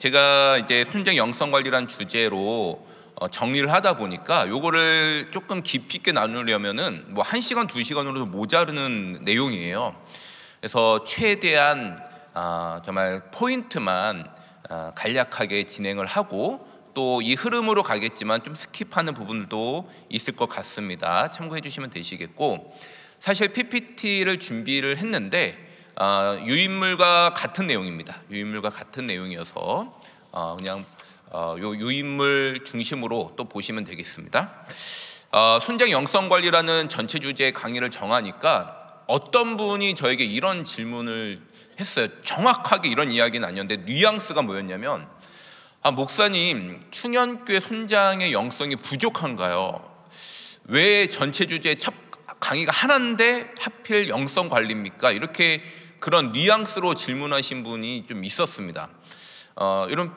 제가 이제 순장 영성 관리란 주제로 정리를 하다 보니까 요거를 조금 깊이 있게 나누려면은 뭐 1시간, 2시간으로도 모자르는 내용이에요. 그래서 최대한 정말 포인트만 간략하게 진행을 하고 또 이 흐름으로 가겠지만 좀 스킵하는 부분도 있을 것 같습니다. 참고해 주시면 되시겠고, 사실 PPT를 준비를 했는데 유인물과 같은 내용입니다. 유인물과 같은 내용이어서 그냥 요 유인물 중심으로 또 보시면 되겠습니다. 순장 영성관리라는 전체 주제의 강의를 정하니까 어떤 분이 저에게 이런 질문을 했어요. 정확하게 이런 이야기는 아니었는데 뉘앙스가 뭐였냐면, 목사님, 충현교회 순장의 영성이 부족한가요? 왜 전체 주제 첫 강의가 하나인데 하필 영성 관리입니까? 이렇게 그런 뉘앙스로 질문하신 분이 좀 있었습니다. 이런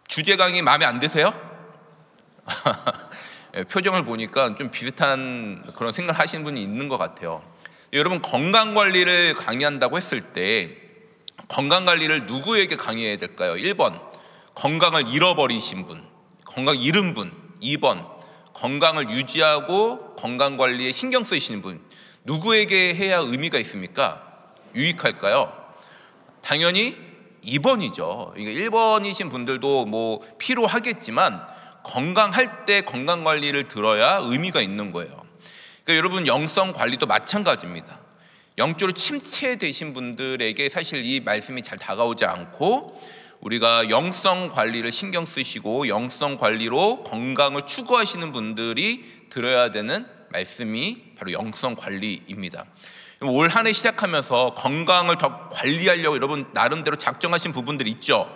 주제 강의 마음에 안 드세요? 표정을 보니까 좀 비슷한 그런 생각을 하시는 분이 있는 것 같아요. 여러분, 건강관리를 강의한다고 했을 때 건강관리를 누구에게 강의해야 될까요? 1번, 건강을 잃어버리신 분, 건강 잃은 분. 2번, 건강을 유지하고 건강관리에 신경 쓰시는 분. 누구에게 해야 의미가 있습니까? 유익할까요? 당연히 2번이죠. 1번이신 분들도 뭐 필요하겠지만 건강할 때 건강관리를 들어야 의미가 있는 거예요. 그러니까 여러분, 영성관리도 마찬가지입니다. 영적으로 침체되신 분들에게 사실 이 말씀이 잘 다가오지 않고, 우리가 영성 관리를 신경 쓰시고 영성 관리로 건강을 추구하시는 분들이 들어야 되는 말씀이 바로 영성 관리입니다. 올 한 해 시작하면서 건강을 더 관리하려고 여러분 나름대로 작정하신 부분들 있죠.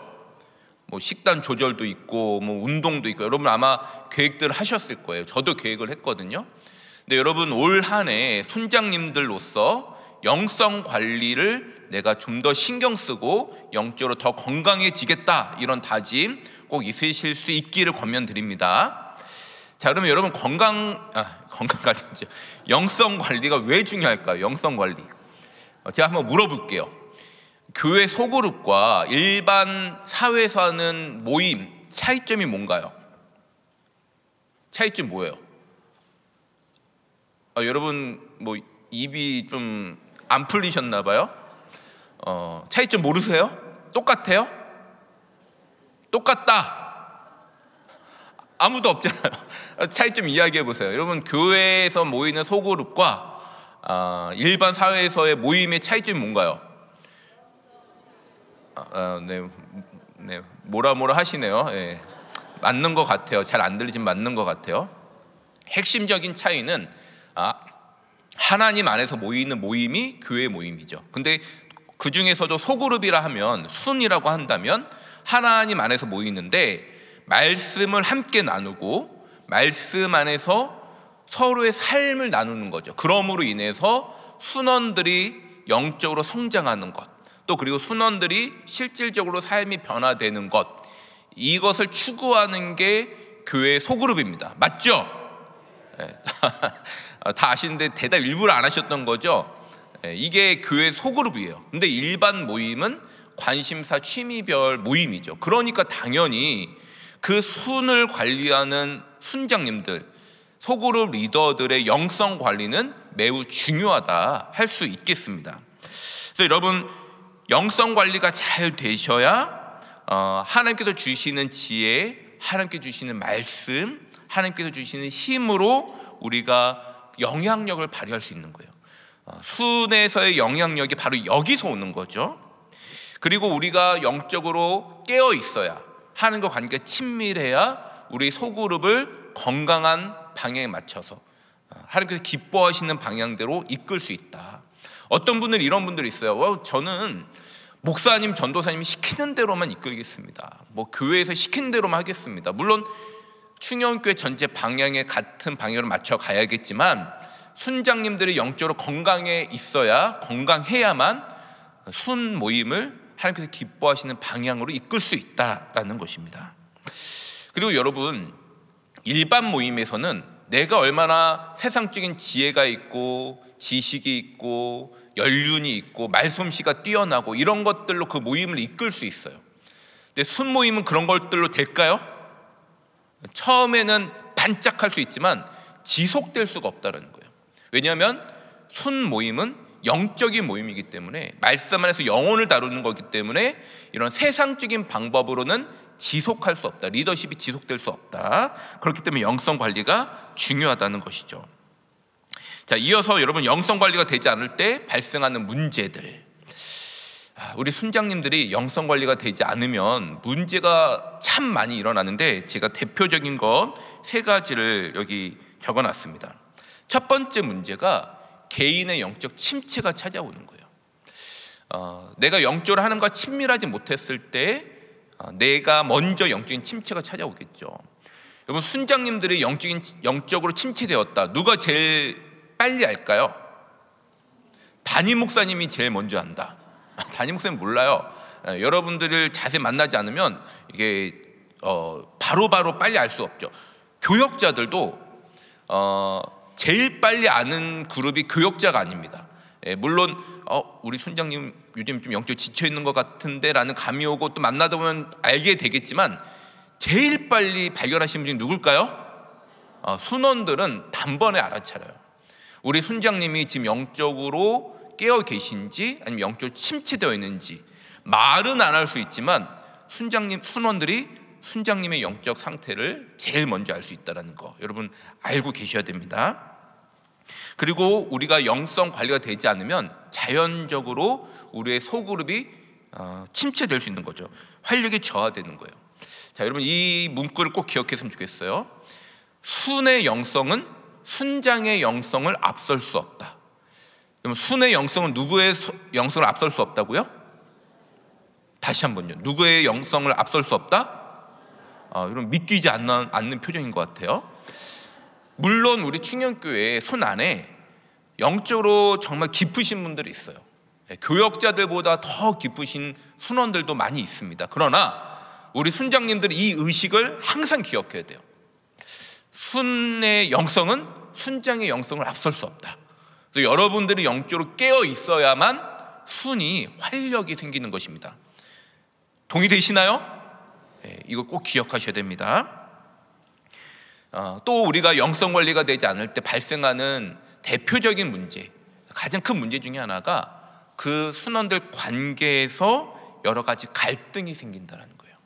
뭐 식단 조절도 있고 뭐 운동도 있고, 여러분 아마 계획들을 하셨을 거예요. 저도 계획을 했거든요. 근데 여러분, 올 한 해 손장님들로서 영성 관리를 내가 좀 더 신경 쓰고 영적으로 더 건강해지겠다, 이런 다짐 꼭 있으실 수 있기를 권면드립니다. 자, 그러면 여러분, 건강관리죠. 영성 관리가 왜 중요할까요? 영성 관리. 제가 한번 물어볼게요. 교회 소그룹과 일반 사회에서 하는 모임 차이점이 뭔가요? 차이점 뭐예요? 여러분 뭐 입이 좀 안 풀리셨나 봐요. 차이점 모르세요? 똑같아요? 똑같다. 아무도 없잖아요. 차이점 이야기해 보세요. 여러분, 교회에서 모이는 소그룹과 일반 사회에서의 모임의 차이점이 뭔가요? 네, 뭐라 하시네요. 네, 맞는 것 같아요. 잘 안 들리지만 맞는 것 같아요. 핵심적인 차이는 하나님 안에서 모이는 모임이 교회 모임이죠. 근데 그 중에서도 소그룹이라 하면, 순이라고 한다면 하나님 안에서 모이는데 말씀을 함께 나누고 말씀 안에서 서로의 삶을 나누는 거죠. 그러므로 인해서 순원들이 영적으로 성장하는 것, 또 그리고 순원들이 실질적으로 삶이 변화되는 것, 이것을 추구하는 게 교회 소그룹입니다. 맞죠? 네. 다 아시는데 대답 일부러 안 하셨던 거죠? 이게 교회 소그룹이에요. 근데 일반 모임은 관심사 취미별 모임이죠. 그러니까 당연히 그 순을 관리하는 순장님들, 소그룹 리더들의 영성 관리는 매우 중요하다 할 수 있겠습니다. 그래서 여러분, 영성 관리가 잘 되셔야 하나님께서 주시는 지혜, 하나님께서 주시는 말씀, 하나님께서 주시는 힘으로 우리가 영향력을 발휘할 수 있는 거예요. 순에서의 영향력이 바로 여기서 오는 거죠. 그리고 우리가 영적으로 깨어 있어야, 하나님과 관계가 친밀해야 우리 소그룹을 건강한 방향에 맞춰서 하나님께서 기뻐하시는 방향대로 이끌 수 있다. 어떤 분들은 이런 분들이 있어요. 저는 목사님, 전도사님이 시키는 대로만 이끌겠습니다. 뭐 교회에서 시키는 대로만 하겠습니다. 물론 충현교회 전체 방향에 같은 방향으로 맞춰 가야겠지만, 순장님들이 영적으로 건강해 있어야, 건강해야만 순 모임을 하나님께서 기뻐하시는 방향으로 이끌 수 있다라는 것입니다. 그리고 여러분, 일반 모임에서는 내가 얼마나 세상적인 지혜가 있고 지식이 있고 연륜이 있고 말솜씨가 뛰어나고 이런 것들로 그 모임을 이끌 수 있어요. 근데 순모임은 그런 것들로 될까요? 처음에는 반짝할 수 있지만 지속될 수가 없다는 거예요. 왜냐하면 순모임은 영적인 모임이기 때문에, 말씀 안에서 영혼을 다루는 거기 때문에 이런 세상적인 방법으로는 지속할 수 없다. 리더십이 지속될 수 없다. 그렇기 때문에 영성 관리가 중요하다는 것이죠. 자, 이어서 여러분, 영성 관리가 되지 않을 때 발생하는 문제들. 우리 순장님들이 영성 관리가 되지 않으면 문제가 참 많이 일어나는데, 제가 대표적인 것 3가지를 여기 적어놨습니다. 첫 번째 문제가 개인의 영적 침체가 찾아오는 거예요. 내가 영적으로 하나님과 친밀하지 못했을 때 내가 먼저 영적인 침체가 찾아오겠죠. 여러분, 순장님들이 영적으로 침체되었다. 누가 제일 빨리 알까요? 담임 목사님이 제일 먼저 안다. 담임 목사님 몰라요. 여러분들을 자세히 만나지 않으면 이게 바로바로 빨리 알 수 없죠. 교역자들도 제일 빨리 아는 그룹이 교역자가 아닙니다. 물론 우리 순장님 요즘 좀 영적 지쳐 있는 것 같은데 라는 감이 오고 또 만나다 보면 알게 되겠지만, 제일 빨리 발견하시는 분이 누굴까요? 순원들은 단번에 알아차려요. 우리 순장님이 지금 영적으로 깨어 계신지 아니면 영적으로 침체되어 있는지. 말은 안 할 수 있지만 순원들이 순장님의 영적 상태를 제일 먼저 알 수 있다는 거, 여러분 알고 계셔야 됩니다. 그리고 우리가 영성 관리가 되지 않으면 자연적으로 우리의 소그룹이 침체될 수 있는 거죠. 활력이 저하되는 거예요. 자, 여러분 이 문구를 꼭 기억했으면 좋겠어요. 순의 영성은 순장의 영성을 앞설 수 없다. 그럼 순의 영성은 누구의 영성을 앞설 수 없다고요? 다시 한번요. 누구의 영성을 앞설 수 없다? 여러분 믿기지 않는 표정인 것 같아요. 물론 우리 충현교회 손 안에 영적으로 정말 깊으신 분들이 있어요. 교역자들보다 더 깊으신 순원들도 많이 있습니다. 그러나 우리 순장님들이 이 의식을 항상 기억해야 돼요. 순의 영성은 순장의 영성을 앞설 수 없다. 여러분들이 영적으로 깨어 있어야만 순이 활력이 생기는 것입니다. 동의되시나요? 이거 꼭 기억하셔야 됩니다. 또 우리가 영성 관리가 되지 않을 때 발생하는 대표적인 문제, 가장 큰 문제 중에 하나가 그 순원들 관계에서 여러 가지 갈등이 생긴다는 거예요.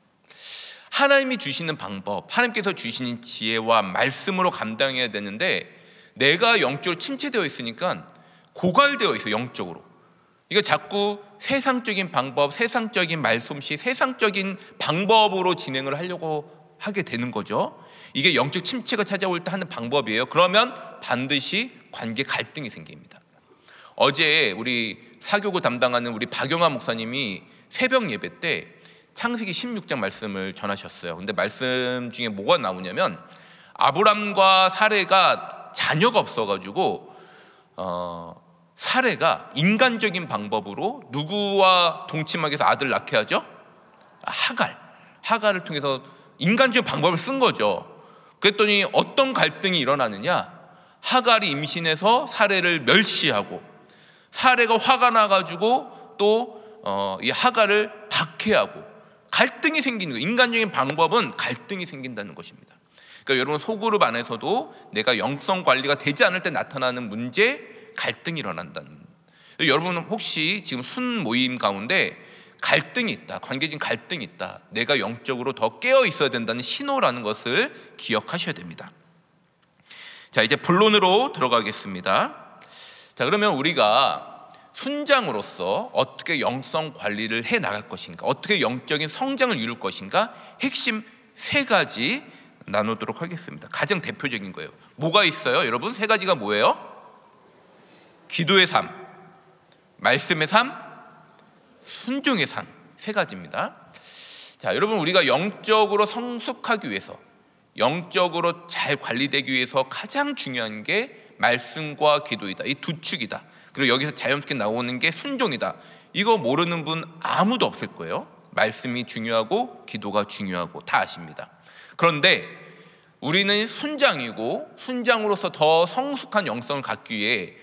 하나님이 주시는 방법, 하나님께서 주시는 지혜와 말씀으로 감당해야 되는데, 내가 영적으로 침체되어 있으니까 고갈되어 있어요. 영적으로 이거 자꾸 세상적인 방법, 세상적인 말솜씨, 세상적인 방법으로 진행을 하려고 하게 되는 거죠. 이게 영적 침체가 찾아올 때 하는 방법이에요. 그러면 반드시 관계 갈등이 생깁니다. 어제 우리 사교구 담당하는 우리 박영하 목사님이 새벽 예배 때 창세기 16장 말씀을 전하셨어요. 근데 말씀 중에 뭐가 나오냐면, 아브람과 사레가 자녀가 없어가지고 사레가 인간적인 방법으로 누구와 동침하기 위해서 아들 낳게 하죠? 하갈을 통해서 인간적인 방법을 쓴 거죠. 그랬더니 어떤 갈등이 일어나느냐, 하갈이 임신해서 사레를 멸시하고, 사레가 화가 나가지고 또 이 하갈을 박해하고, 갈등이 생기는 거예요. 인간적인 방법은 갈등이 생긴다는 것입니다. 그러니까 여러분 소그룹 안에서도 내가 영성 관리가 되지 않을 때 나타나는 문제, 갈등이 일어난다는. 여러분 혹시 지금 순 모임 가운데 갈등이 있다, 관계적인 갈등이 있다, 내가 영적으로 더 깨어 있어야 된다는 신호라는 것을 기억하셔야 됩니다. 자, 이제 본론으로 들어가겠습니다. 자, 그러면 우리가 순장으로서 어떻게 영성 관리를 해 나갈 것인가, 어떻게 영적인 성장을 이룰 것인가, 핵심 3가지 나누도록 하겠습니다. 가장 대표적인 거예요. 뭐가 있어요? 여러분 3가지가 뭐예요? 기도의 삶, 말씀의 삶, 순종의 삶, 3가지입니다. 자, 여러분 우리가 영적으로 성숙하기 위해서, 영적으로 잘 관리되기 위해서 가장 중요한 게 말씀과 기도이다. 이 두 축이다. 그리고 여기서 자연스럽게 나오는 게 순종이다. 이거 모르는 분 아무도 없을 거예요. 말씀이 중요하고 기도가 중요하고 다 아십니다. 그런데 우리는 순장이고, 순장으로서 더 성숙한 영성을 갖기 위해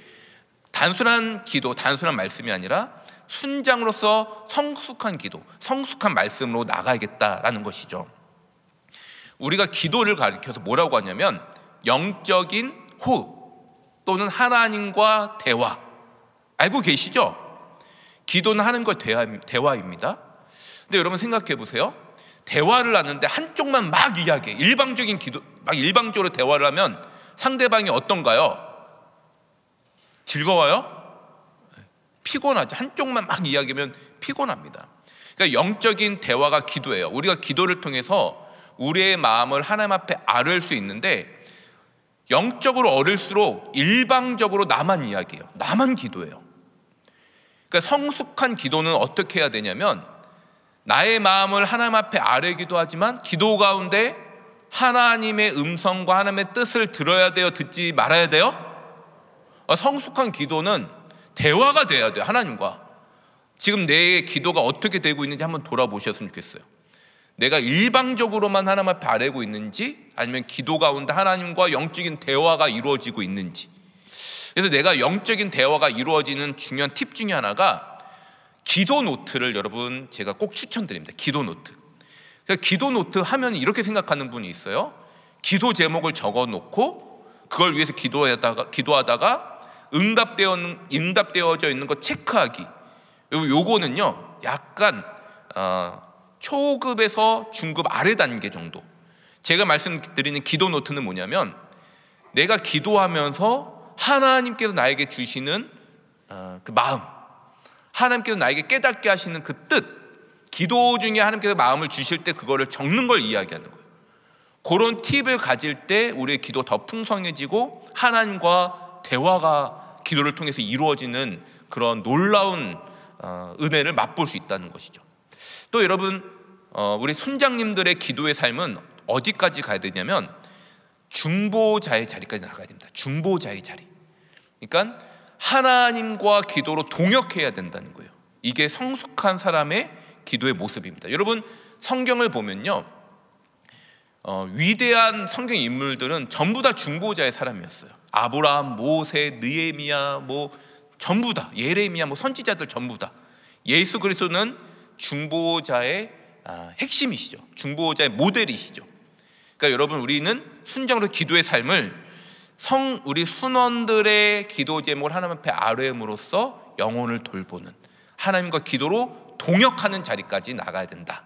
단순한 기도, 단순한 말씀이 아니라 순장으로서 성숙한 기도, 성숙한 말씀으로 나가야겠다라는 것이죠. 우리가 기도를 가리켜서 뭐라고 하냐면 영적인 호흡 또는 하나님과 대화, 알고 계시죠? 기도는 하나님과 대화입니다. 근데 여러분 생각해 보세요. 대화를 하는데 한쪽만 막 이야기해, 일방적인 기도, 막 일방적으로 대화를 하면 상대방이 어떤가요? 즐거워요? 피곤하죠. 한쪽만 막 이야기하면 피곤합니다. 그러니까 영적인 대화가 기도예요. 우리가 기도를 통해서 우리의 마음을 하나님 앞에 아뢰을 수 있는데, 영적으로 어릴수록 일방적으로 나만 이야기해요. 나만 기도해요. 그러니까 성숙한 기도는 어떻게 해야 되냐면, 나의 마음을 하나님 앞에 아뢰기도 하지만 기도 가운데 하나님의 음성과 하나님의 뜻을 들어야 돼요? 듣지 말아야 돼요? 성숙한 기도는 대화가 돼야 돼요. 하나님과. 지금 내 기도가 어떻게 되고 있는지 한번 돌아보셨으면 좋겠어요. 내가 일방적으로만 하나님 앞에 아뢰고 있는지, 아니면 기도 가운데 하나님과 영적인 대화가 이루어지고 있는지. 그래서 내가 영적인 대화가 이루어지는 중요한 팁 중에 하나가 기도 노트를 여러분 제가 꼭 추천드립니다. 기도 노트. 기도 노트 하면 이렇게 생각하는 분이 있어요. 기도 제목을 적어 놓고 그걸 위해서 기도하다가 응답되어져 있는 거 체크하기. 요거는요 약간 초급에서 중급 아래 단계 정도. 제가 말씀드리는 기도 노트는 뭐냐면, 내가 기도하면서 하나님께서 나에게 주시는 그 마음, 하나님께서 나에게 깨닫게 하시는 그 뜻, 기도 중에 하나님께서 마음을 주실 때 그거를 적는 걸 이야기하는 거예요. 그런 팁을 가질 때 우리의 기도 더 풍성해지고 하나님과 대화가 기도를 통해서 이루어지는 그런 놀라운 은혜를 맛볼 수 있다는 것이죠. 또 여러분, 우리 손장님들의 기도의 삶은 어디까지 가야 되냐면 중보자의 자리까지 나가야 됩니다. 중보자의 자리. 그러니까 하나님과 기도로 동역해야 된다는 거예요. 이게 성숙한 사람의 기도의 모습입니다. 여러분, 성경을 보면요, 위대한 성경 인물들은 전부 다 중보자의 사람이었어요. 아브라함, 모세, 느헤미야, 전부 다, 예레미야, 선지자들 전부 다. 예수 그리스도는 중보자의 핵심이시죠. 중보자의 모델이시죠. 그러니까 여러분, 우리는 순정으로 기도의 삶을 우리 순원들의 기도 제목을 하나님 앞에 아뢰음으로써 영혼을 돌보는, 하나님과 기도로 동역하는 자리까지 나가야 된다.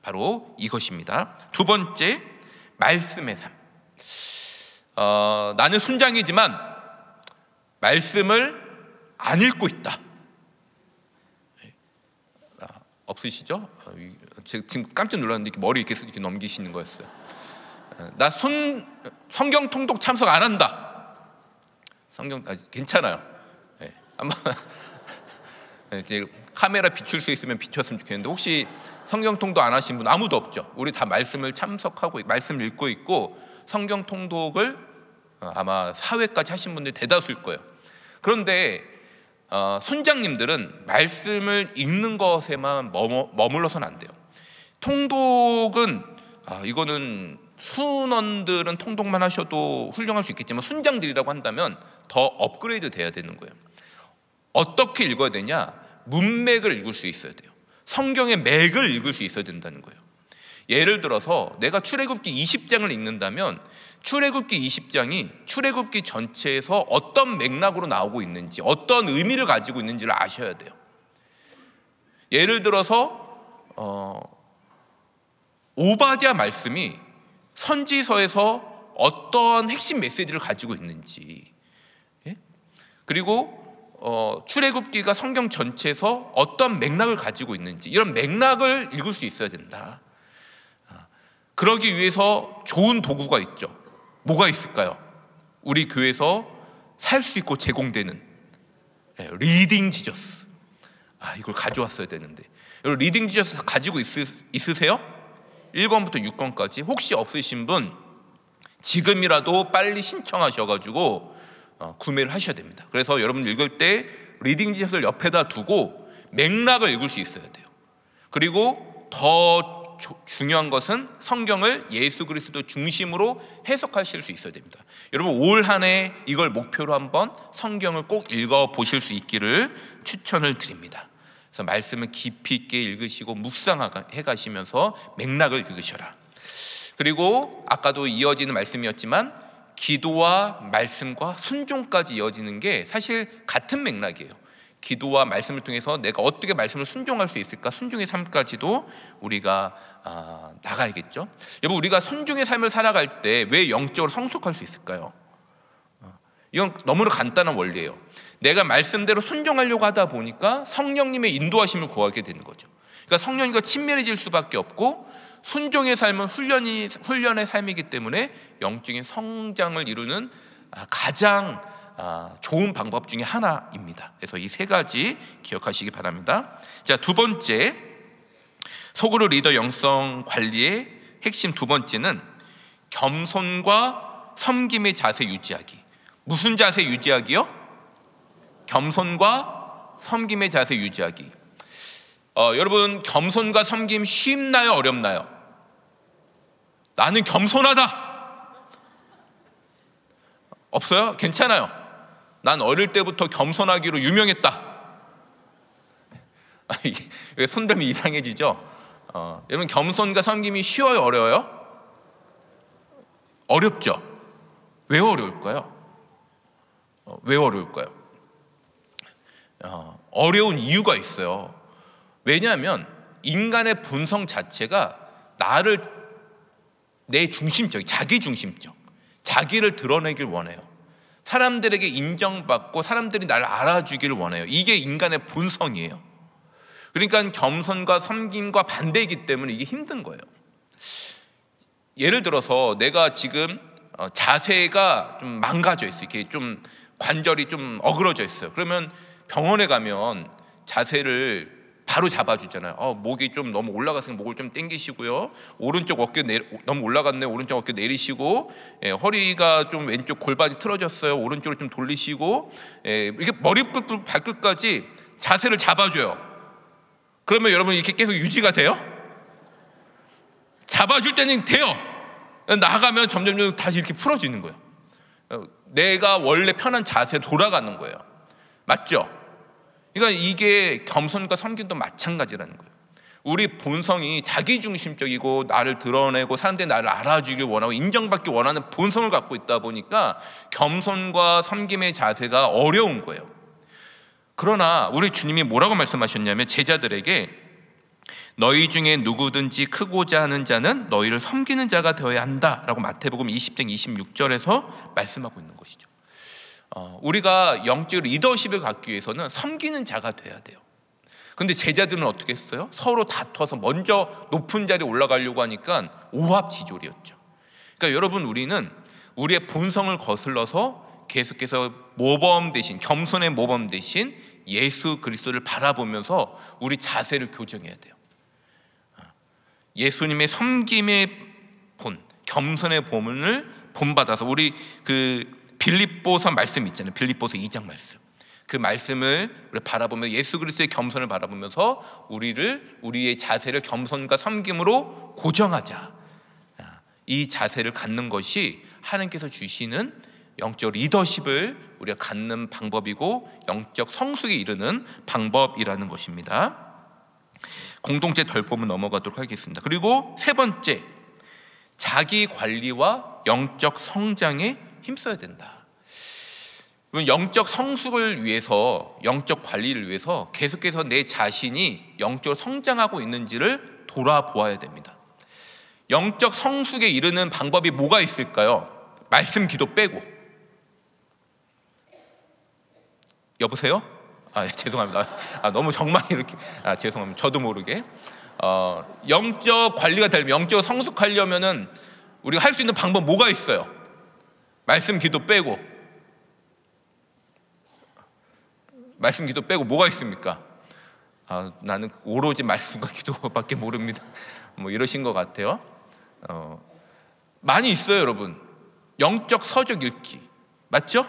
바로 이것입니다. 두 번째, 말씀의 삶. 나는 순장이지만 말씀을 안 읽고 있다. 없으시죠? 제가 지금 깜짝 놀랐는데 머리 이렇게 넘기시는 거였어요. 나 성경 통독 참석 안 한다. 성경 괜찮아요. 한번 이제 카메라 비출 수 있으면 비췄으면 좋겠는데, 혹시 성경 통독 안 하신 분 아무도 없죠? 우리 다 말씀을 참석하고 말씀을 읽고 있고, 성경 통독을 아마 4회까지 하신 분들이 대다수일 거예요. 그런데 순장님들은 말씀을 읽는 것에만 머물러서는 안 돼요. 통독은 이거는 순원들은 통독만 하셔도 훌륭할 수 있겠지만, 순장들이라고 한다면 더 업그레이드 돼야 되는 거예요. 어떻게 읽어야 되냐? 문맥을 읽을 수 있어야 돼요. 성경의 맥을 읽을 수 있어야 된다는 거예요. 예를 들어서 내가 출애굽기 20장을 읽는다면 출애굽기 20장이 출애굽기 전체에서 어떤 맥락으로 나오고 있는지, 어떤 의미를 가지고 있는지를 아셔야 돼요. 예를 들어서 오바댜 말씀이 선지서에서 어떤 핵심 메시지를 가지고 있는지, 그리고 출애굽기가 성경 전체에서 어떤 맥락을 가지고 있는지, 이런 맥락을 읽을 수 있어야 된다. 그러기 위해서 좋은 도구가 있죠. 뭐가 있을까요? 우리 교회에서 살 수 있고 제공되는 리딩 지저스. 이걸 가져왔어야 되는데, 여러분 리딩 지저스 가지고 있으세요? 1권부터 6권까지. 혹시 없으신 분 지금이라도 빨리 신청하셔가지고 구매를 하셔야 됩니다. 그래서 여러분 읽을 때 리딩 지저스를 옆에다 두고 맥락을 읽을 수 있어야 돼요. 그리고 더 중요한 것은 성경을 예수 그리스도 중심으로 해석하실 수 있어야 됩니다. 여러분 올 한 해 이걸 목표로 한번 성경을 꼭 읽어 보실 수 있기를 추천을 드립니다. 그래서 말씀을 깊이 있게 읽으시고 묵상해 가시면서 맥락을 읽으셔라. 그리고 아까도 이어지는 말씀이었지만 기도와 말씀과 순종까지 이어지는 게 사실 같은 맥락이에요. 기도와 말씀을 통해서 내가 어떻게 말씀을 순종할 수 있을까? 순종의 삶까지도 우리가 나가야겠죠. 여러분, 우리가 순종의 삶을 살아갈 때 왜 영적으로 성숙할 수 있을까요? 이건 너무나 간단한 원리예요. 내가 말씀대로 순종하려고 하다 보니까 성령님의 인도하심을 구하게 되는 거죠. 그러니까 성령님과 친밀해질 수밖에 없고, 순종의 삶은 훈련의 삶이기 때문에 영적인 성장을 이루는 가장 좋은 방법 중에 하나입니다. 그래서 이 세 가지 기억하시기 바랍니다. 자, 두 번째, 소그룹 리더 영성 관리의 핵심 두 번째는 겸손과 섬김의 자세 유지하기. 무슨 자세 유지하기요? 겸손과 섬김의 자세 유지하기. 여러분, 겸손과 섬김 쉽나요, 어렵나요? 나는 겸손하다. 없어요? 괜찮아요. 난 어릴 때부터 겸손하기로 유명했다. 왜 손들면 이상해지죠? 여러분, 겸손과 섬김이 쉬워요, 어려워요? 어렵죠? 왜 어려울까요? 왜 어려울까요? 어려운 이유가 있어요. 왜냐하면 인간의 본성 자체가 내 중심적, 자기 중심적, 자기를 드러내길 원해요. 사람들에게 인정받고 사람들이 나를 알아주기를 원해요. 이게 인간의 본성이에요. 그러니까 겸손과 섬김과 반대이기 때문에 이게 힘든 거예요. 예를 들어서 내가 지금 자세가 좀 망가져 있어요. 이렇게 좀 관절이 좀 어그러져 있어요. 그러면 병원에 가면 자세를 바로 잡아주잖아요. 목이 좀 너무 올라가서 목을 좀 당기시고요. 오른쪽 어깨 너무 올라갔네. 오른쪽 어깨 내리시고, 허리가 좀 왼쪽 골반이 틀어졌어요. 오른쪽으로 좀 돌리시고, 이렇게 머리부터 발끝까지 자세를 잡아줘요. 그러면 여러분 이렇게 계속 유지가 돼요? 잡아줄 때는 돼요. 나가면 점점 다시 이렇게 풀어지는 거예요. 내가 원래 편한 자세에 돌아가는 거예요. 맞죠? 그러니까 이게 겸손과 섬김도 마찬가지라는 거예요. 우리 본성이 자기중심적이고 나를 드러내고 사람들이 나를 알아주길 원하고 인정받기 원하는 본성을 갖고 있다 보니까 겸손과 섬김의 자세가 어려운 거예요. 그러나 우리 주님이 뭐라고 말씀하셨냐면 제자들에게 너희 중에 누구든지 크고자 하는 자는 너희를 섬기는 자가 되어야 한다라고 마태복음 20장 26절에서 말씀하고 있는 것이죠. 우리가 영적 리더십을 갖기 위해서는 섬기는 자가 돼야 돼요. 근데 제자들은 어떻게 했어요? 서로 다퉈서 먼저 높은 자리에 올라가려고 하니까 오합지졸이었죠. 그러니까 여러분, 우리는 우리의 본성을 거슬러서 계속해서 모범 대신, 겸손의 모범 대신 예수 그리스도를 바라보면서 우리 자세를 교정해야 돼요. 예수님의 섬김의 본, 겸손의 본을 본받아서 우리 빌립보서 말씀 있잖아요. 빌립보서 2장 말씀. 그 말씀을 우리 바라보며 예수 그리스도의 겸손을 바라보면서 우리의 자세를 겸손과 섬김으로 고정하자. 이 자세를 갖는 것이 하나님께서 주시는 영적 리더십을 우리가 갖는 방법이고 영적 성숙에 이르는 방법이라는 것입니다. 공동체 덜보면 넘어가도록 하겠습니다. 그리고 세 번째, 자기 관리와 영적 성장에 힘써야 된다. 영적 성숙을 위해서, 영적 관리를 위해서 계속해서 내 자신이 영적으로 성장하고 있는지를 돌아보아야 됩니다. 영적 성숙에 이르는 방법이 뭐가 있을까요? 말씀 기도 빼고. 여보세요? 죄송합니다. 너무 정말 이렇게 죄송합니다. 저도 모르게 영적 관리가 되려면, 영적 성숙하려면은 우리가 할 수 있는 방법 뭐가 있어요? 말씀 기도 빼고. 말씀 기도 빼고 뭐가 있습니까? 나는 오로지 말씀과 기도밖에 모릅니다. 뭐 이러신 것 같아요. 많이 있어요, 여러분. 영적 서적 읽기 맞죠?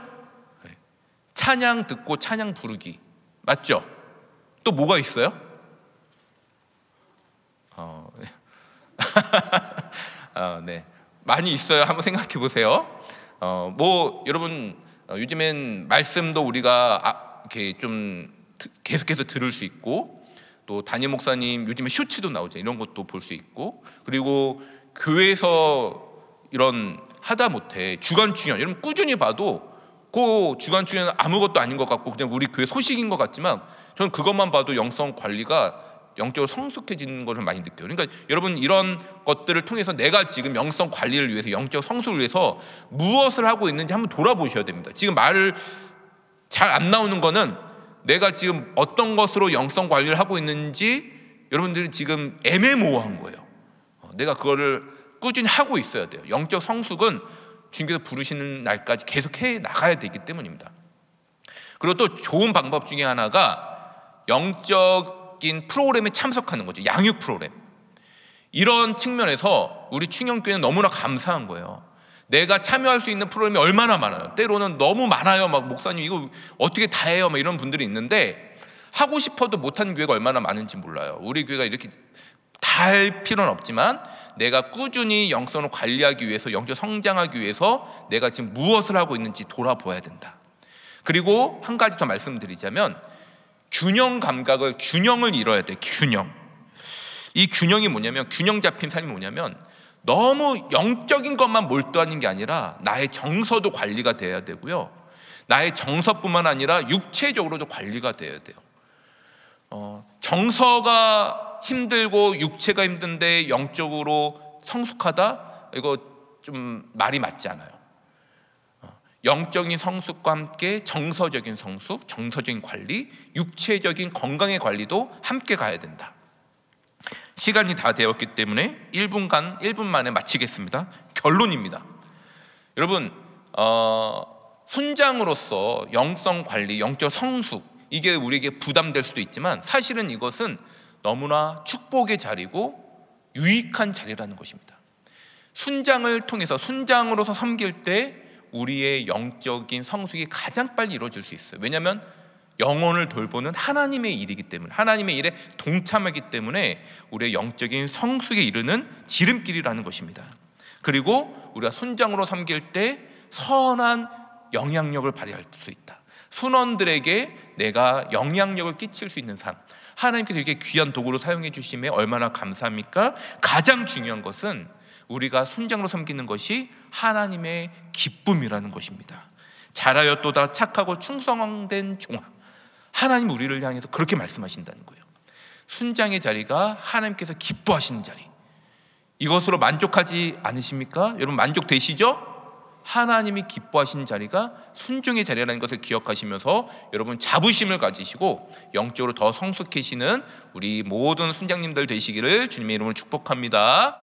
찬양 듣고 찬양 부르기 맞죠? 또 뭐가 있어요? 네, 많이 있어요. 한번 생각해 보세요. 여러분, 요즘엔 말씀도 우리가 이렇게 좀 계속해서 들을 수 있고, 또 담임 목사님 요즘에 쇼츠도 나오죠. 이런 것도 볼 수 있고, 그리고 교회에서 이런 하다못해 주간 충연, 여러분 꾸준히 봐도 그 주간 충연은 아무것도 아닌 것 같고 그냥 우리 교회 소식인 것 같지만 저는 그것만 봐도 영성 관리가 영적으로 성숙해지는 것을 많이 느껴요. 그러니까 여러분 이런 것들을 통해서 내가 지금 영성 관리를 위해서, 영적 성숙을 위해서 무엇을 하고 있는지 한번 돌아보셔야 됩니다. 지금 말을 잘 안 나오는 거는 내가 지금 어떤 것으로 영성 관리를 하고 있는지 여러분들이 지금 애매모호한 거예요. 내가 그거를 꾸준히 하고 있어야 돼요. 영적 성숙은 주님께서 부르시는 날까지 계속 해 나가야 되기 때문입니다. 그리고 또 좋은 방법 중에 하나가 영적인 프로그램에 참석하는 거죠. 양육 프로그램. 이런 측면에서 우리 충영교회는 너무나 감사한 거예요. 내가 참여할 수 있는 프로그램이 얼마나 많아요. 때로는 너무 많아요. 막 목사님 이거 어떻게 다 해요? 막 이런 분들이 있는데 하고 싶어도 못하는 교회가 얼마나 많은지 몰라요. 우리 교회가 이렇게 다 할 필요는 없지만 내가 꾸준히 영성을 관리하기 위해서, 영적 성장하기 위해서 내가 지금 무엇을 하고 있는지 돌아봐야 된다. 그리고 한 가지 더 말씀드리자면 균형을 이뤄야 돼. 균형. 이 균형이 뭐냐면, 균형 잡힌 삶이 뭐냐면 너무 영적인 것만 몰두하는 게 아니라 나의 정서도 관리가 돼야 되고요, 나의 정서뿐만 아니라 육체적으로도 관리가 돼야 돼요. 정서가 힘들고 육체가 힘든데 영적으로 성숙하다? 이거 좀 말이 맞지 않아요. 영적인 성숙과 함께 정서적인 성숙, 정서적인 관리, 육체적인 건강의 관리도 함께 가야 된다. 시간이 다 되었기 때문에 1분 만에 마치겠습니다. 결론입니다. 여러분, 순장으로서 영성 관리, 영적 성숙, 이게 우리에게 부담될 수도 있지만 사실은 이것은 너무나 축복의 자리고 유익한 자리라는 것입니다. 순장을 통해서, 순장으로서 섬길 때 우리의 영적인 성숙이 가장 빨리 이루어질 수 있어요. 왜냐하면 영혼을 돌보는 하나님의 일이기 때문에, 하나님의 일에 동참하기 때문에 우리의 영적인 성숙에 이르는 지름길이라는 것입니다. 그리고 우리가 순장으로 섬길 때 선한 영향력을 발휘할 수 있다. 순원들에게 내가 영향력을 끼칠 수 있는 삶, 하나님께서 이렇게 귀한 도구로 사용해 주심에 얼마나 감사합니까? 가장 중요한 것은 우리가 순장으로 섬기는 것이 하나님의 기쁨이라는 것입니다. 잘하였도다 착하고 충성된 종아, 하나님 우리를 향해서 그렇게 말씀하신다는 거예요. 순장의 자리가 하나님께서 기뻐하시는 자리, 이것으로 만족하지 않으십니까? 여러분 만족되시죠? 하나님이 기뻐하시는 자리가 순종의 자리라는 것을 기억하시면서 여러분 자부심을 가지시고 영적으로 더 성숙해지는 우리 모든 순장님들 되시기를 주님의 이름으로 축복합니다.